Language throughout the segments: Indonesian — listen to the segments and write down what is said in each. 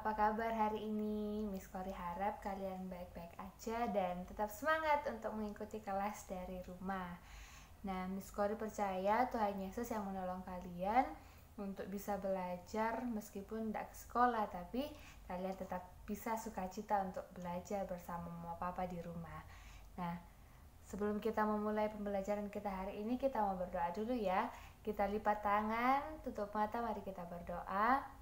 apa kabar hari ini? Miss Kori harap kalian baik-baik aja dan tetap semangat untuk mengikuti kelas dari rumah. Nah, Miss Kori percaya Tuhan Yesus yang menolong kalian untuk bisa belajar meskipun tidak ke sekolah, tapi kalian tetap bisa sukacita untuk belajar bersama mama papa di rumah. Nah, sebelum kita memulai pembelajaran kita hari ini, kita mau berdoa dulu ya. Kita lipat tangan, tutup mata, mari kita berdoa.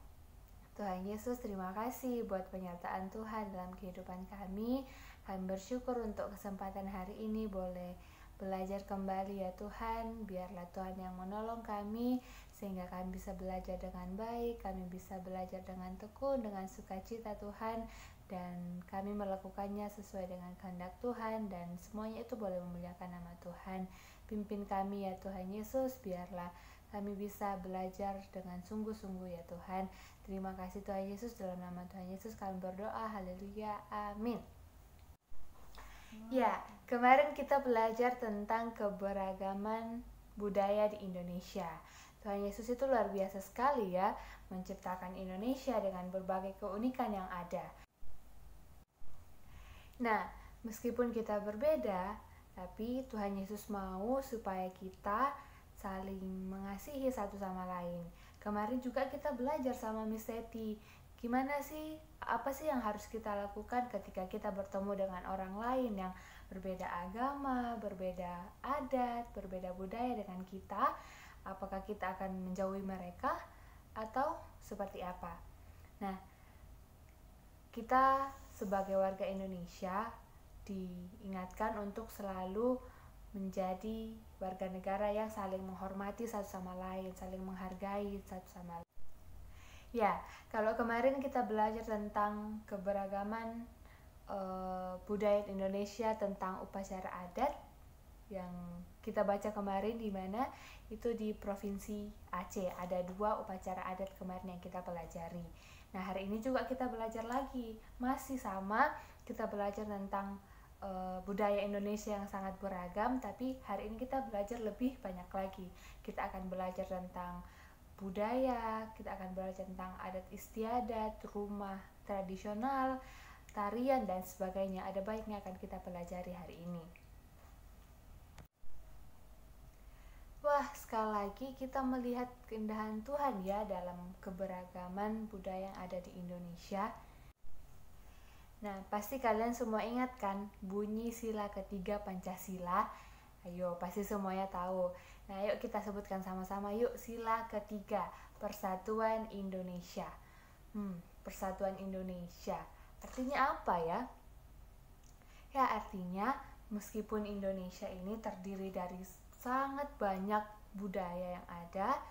Tuhan Yesus, terima kasih buat penyertaan Tuhan dalam kehidupan kami. Kami bersyukur untuk kesempatan hari ini boleh belajar kembali ya Tuhan. Biarlah Tuhan yang menolong kami sehingga kami bisa belajar dengan baik, kami bisa belajar dengan tekun, dengan sukacita Tuhan, dan kami melakukannya sesuai dengan kehendak Tuhan, dan semuanya itu boleh memuliakan nama Tuhan. Pimpin kami ya Tuhan Yesus, biarlah kami bisa belajar dengan sungguh-sungguh ya Tuhan. Terima kasih Tuhan Yesus, dalam nama Tuhan Yesus kami berdoa, haleluya, amin. Ya, kemarin kita belajar tentang keberagaman budaya di Indonesia. Tuhan Yesus itu luar biasa sekali ya, menciptakan Indonesia dengan berbagai keunikan yang ada. Nah, meskipun kita berbeda, tapi Tuhan Yesus mau supaya kita saling mengasihi satu sama lain. Kemarin juga kita belajar sama Miss Teti, gimana sih, apa sih yang harus kita lakukan ketika kita bertemu dengan orang lain yang berbeda agama, berbeda adat, berbeda budaya dengan kita. Apakah kita akan menjauhi mereka atau seperti apa? Nah, kita sebagai warga Indonesia diingatkan untuk selalu menjadi warga negara yang saling menghormati satu sama lain, saling menghargai satu sama lain. Ya, kalau kemarin kita belajar tentang keberagaman budaya Indonesia, tentang upacara adat yang kita baca kemarin, di mana itu di Provinsi Aceh ada 2 upacara adat kemarin yang kita pelajari. Nah, hari ini juga kita belajar lagi, masih sama, kita belajar tentang budaya Indonesia yang sangat beragam, tapi hari ini kita belajar lebih banyak lagi. Kita akan belajar tentang budaya, kita akan belajar tentang adat istiadat, rumah tradisional, tarian, dan sebagainya. Ada banyak yang akan kita pelajari hari ini. Wah, sekali lagi kita melihat keindahan Tuhan ya dalam keberagaman budaya yang ada di Indonesia. Nah, pasti kalian semua ingat kan bunyi sila ketiga Pancasila? Ayo, pasti semuanya tahu. Nah, yuk kita sebutkan sama-sama yuk. Sila ketiga, Persatuan Indonesia. Persatuan Indonesia. Artinya apa ya? Ya, artinya meskipun Indonesia ini terdiri dari sangat banyak budaya yang ada,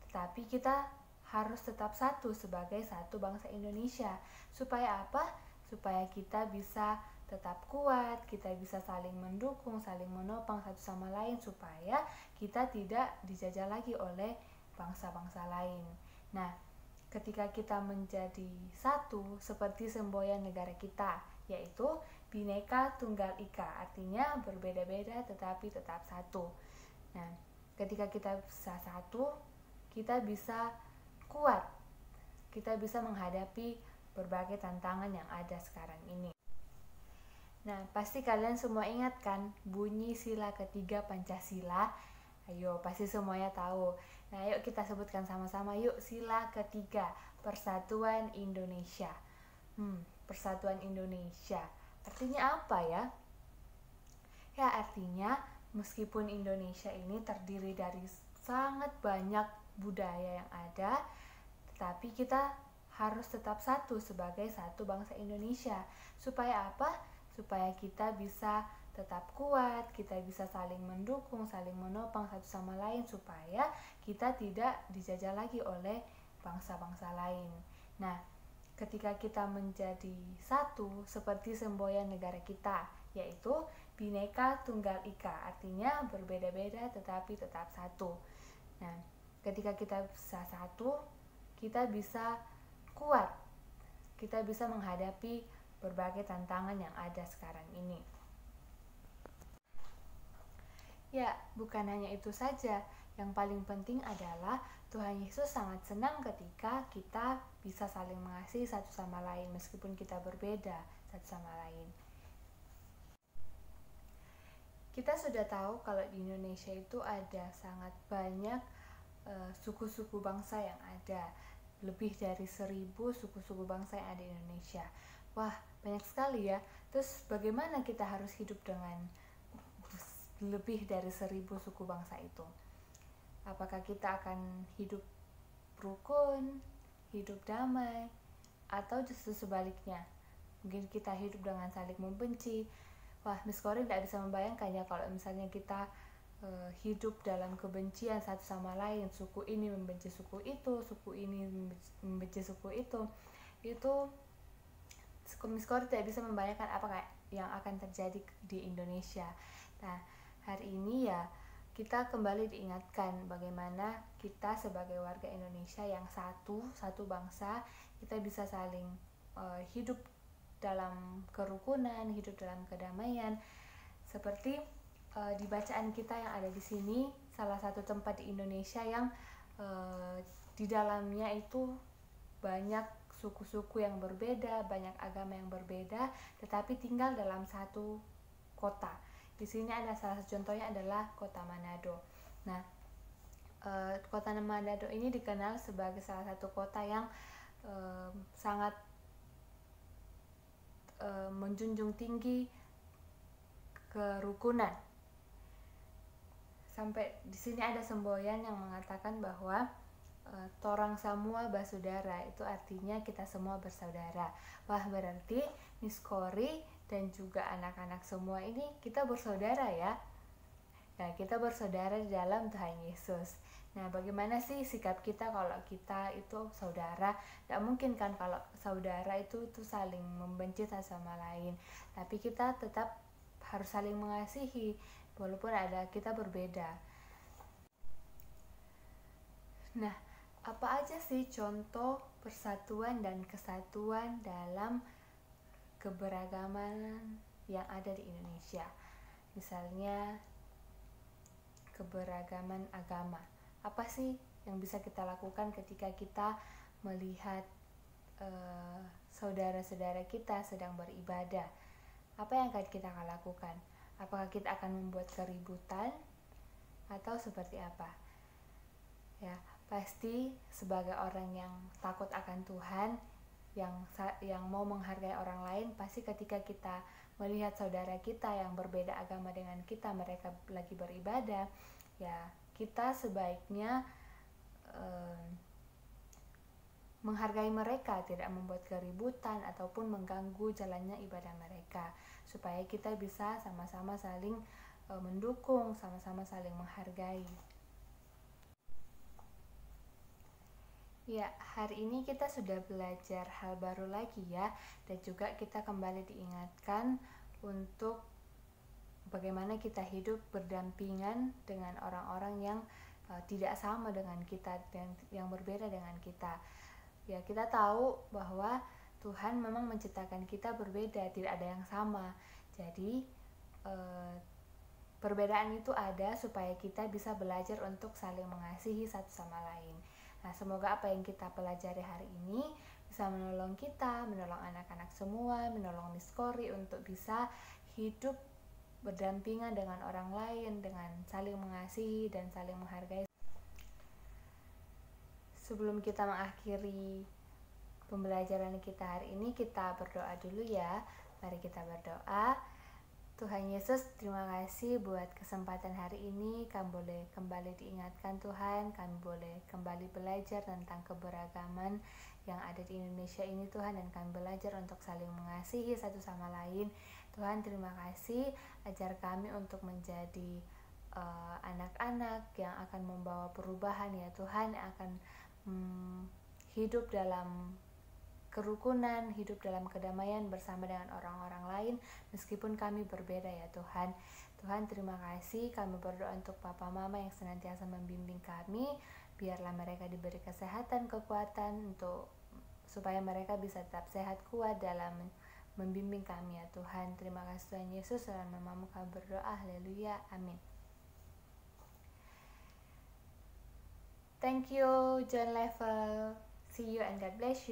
tetapi kita harus tetap satu sebagai satu bangsa Indonesia. Supaya apa? Supaya kita bisa tetap kuat, kita bisa saling mendukung, saling menopang satu sama lain, supaya kita tidak dijajah lagi oleh bangsa-bangsa lain. Nah, ketika kita menjadi satu seperti semboyan negara kita, yaitu Bhinneka Tunggal Ika, artinya berbeda-beda tetapi tetap satu. Nah, ketika kita bisa satu, kita bisa kuat, kita bisa menghadapi berbagai tantangan yang ada sekarang ini. Nah, pasti kalian semua ingat kan bunyi sila ketiga Pancasila? Ayo, pasti semuanya tahu. Nah, yuk kita sebutkan sama-sama yuk. Sila ketiga, Persatuan Indonesia. Persatuan Indonesia. Artinya apa ya? Ya, artinya meskipun Indonesia ini terdiri dari sangat banyak budaya yang ada, tetapi kita harus tetap satu sebagai satu bangsa Indonesia. Supaya apa? Supaya kita bisa tetap kuat, kita bisa saling mendukung, saling menopang satu sama lain, supaya kita tidak dijajah lagi oleh bangsa-bangsa lain. Nah, ketika kita menjadi satu seperti semboyan negara kita, yaitu Bhinneka Tunggal Ika, artinya berbeda-beda tetapi tetap satu. Nah, ketika kita bisa satu, kita bisa kuat, kita bisa menghadapi berbagai tantangan yang ada sekarang ini. Ya, bukan hanya itu saja, yang paling penting adalah Tuhan Yesus sangat senang ketika kita bisa saling mengasihi satu sama lain meskipun kita berbeda satu sama lain. Kita sudah tahu kalau di Indonesia itu ada sangat banyak suku-suku bangsa yang ada. Lebih dari 1.000 suku-suku bangsa yang ada di Indonesia. Wah, banyak sekali ya. Terus bagaimana kita harus hidup dengan lebih dari 1.000 suku bangsa itu? Apakah kita akan hidup rukun, hidup damai, atau justru sebaliknya? Mungkin kita hidup dengan saling membenci. Wah, Miss Cory tidak bisa membayangkan ya kalau misalnya kita hidup dalam kebencian satu sama lain, suku ini membenci suku itu, suku ini membenci suku itu Miss Cory tidak bisa membayangkan apa yang akan terjadi di Indonesia. Nah, hari ini ya kita kembali diingatkan bagaimana kita sebagai warga Indonesia yang satu bangsa, kita bisa saling hidup dalam kerukunan, hidup dalam kedamaian. Seperti di bacaan kita yang ada di sini, salah satu tempat di Indonesia yang di dalamnya itu banyak suku-suku yang berbeda, banyak agama yang berbeda, tetapi tinggal dalam satu kota. Di sini ada salah satu contohnya adalah kota Manado. Nah, kota Manado ini dikenal sebagai salah satu kota yang sangat menjunjung tinggi kerukunan. Sampai di sini ada semboyan yang mengatakan bahwa torang semua basudara, itu artinya kita semua bersaudara. Wah, berarti Miss Cory dan juga anak-anak semua ini kita bersaudara ya. Nah, kita bersaudara di dalam Tuhan Yesus. Nah, bagaimana sih sikap kita kalau kita itu saudara? Tidak mungkin kan kalau saudara itu saling membenci satu sama lain. Tapi kita tetap harus saling mengasihi walaupun kita berbeda. Nah, apa aja sih contoh persatuan dan kesatuan dalam keberagaman yang ada di Indonesia? Misalnya keberagaman agama. Apa sih yang bisa kita lakukan ketika kita melihat saudara-saudara kita sedang beribadah? Apa yang akan kita lakukan? Apakah kita akan membuat keributan atau seperti apa? Ya, pasti sebagai orang yang takut akan Tuhan, yang mau menghargai orang lain, pasti ketika kita melihat saudara kita yang berbeda agama dengan kita, mereka lagi beribadah, ya kita sebaiknya menghargai mereka, tidak membuat keributan ataupun mengganggu jalannya ibadah mereka, supaya kita bisa sama-sama saling mendukung, sama-sama saling menghargai. Ya, hari ini kita sudah belajar hal baru lagi ya, dan juga kita kembali diingatkan untuk bagaimana kita hidup berdampingan dengan orang-orang yang tidak sama dengan kita dan yang berbeda dengan kita. Ya, kita tahu bahwa Tuhan memang menciptakan kita berbeda, tidak ada yang sama. Jadi perbedaan itu ada supaya kita bisa belajar untuk saling mengasihi satu sama lain. Nah, semoga apa yang kita pelajari hari ini bisa menolong kita, menolong anak-anak semua, menolong Miss Cory untuk bisa hidup berdampingan dengan orang lain, dengan saling mengasihi dan saling menghargai. Sebelum kita mengakhiri pembelajaran kita hari ini, kita berdoa dulu ya. Mari kita berdoa. Tuhan Yesus, terima kasih buat kesempatan hari ini. Kami boleh kembali diingatkan Tuhan, kami boleh kembali belajar tentang keberagaman yang ada di Indonesia ini Tuhan, dan kami belajar untuk saling mengasihi satu sama lain. Tuhan, terima kasih, ajar kami untuk menjadi anak-anak yang akan membawa perubahan ya Tuhan, yang akan hidup dalam kerukunan, hidup dalam kedamaian bersama dengan orang-orang lain meskipun kami berbeda ya Tuhan. Tuhan, terima kasih, kami berdoa untuk papa mama yang senantiasa membimbing kami, biarlah mereka diberi kesehatan, kekuatan supaya mereka bisa tetap sehat, kuat dalam membimbing kami ya Tuhan. Terima kasih Tuhan Yesus, dalam namamu kami berdoa, haleluya, amin. Thank you, John Level. See you and God bless you.